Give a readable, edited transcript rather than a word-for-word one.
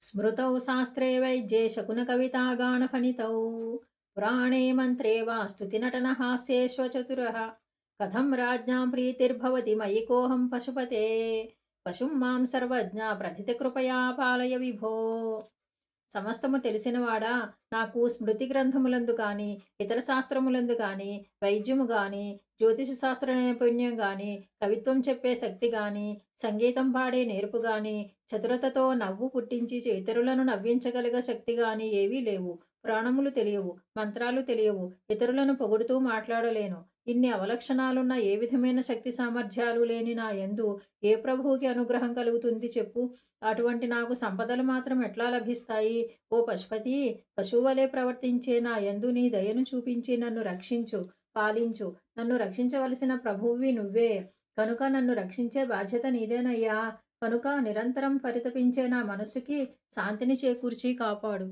స్మృతౌ శాస్త్రే వైద్యే శకునకవితాగానఫణితౌ పురాణే మంత్రే వా స్తుతినటనహాస్యేష్వచతురः కథం రాజ్ఞాం ప్రీతిర్భవతి మయి కోహం పశుపతే పశుం మాం సర్వజ్ఞ ప్రథితకృపయా పాలయ విభో. సమస్తము తెలిసినవాడా, నాకు స్మృతి గ్రంథములందు గాని, ఇతర శాస్త్రములందు గాని, వైద్యము గాని, జ్యోతిష శాస్త్ర నైపుణ్యం గాని, కవిత్వం చెప్పే శక్తి గాని, సంగీతం పాడే నేర్పు గాని, చతురతతో నవ్వు పుట్టించి ఇతరులను నవ్వించగలిగే శక్తి గాని ఏవీ లేవు. పురాణములు తెలియవు, మంత్రాలు తెలియవు, ఇతరులను పొగుడుతూ మాట్లాడలేను. ఇన్ని అవలక్షణాలున్న ఏ విధమైన శక్తి సామర్థ్యాలు లేని నా యందు ఏ ప్రభువుకి అనుగ్రహం కలుగుతుంది చెప్పు? అటువంటి నాకు సంపదలు మాత్రం ఎట్లా లభిస్తాయి? ఓ పశుపతి, పశువువలే ప్రవర్తించే నా యందు నీ దయను చూపించి నన్ను రక్షించు, పాలించు. నన్ను రక్షించవలసిన ప్రభువువి నువ్వే. కనుక నన్ను రక్షించే బాధ్యత నీదేనయ్యా. కనుక నిరంతరం పరితపించే నా మనస్సుకి శాంతిని చేకూర్చి కాపాడు.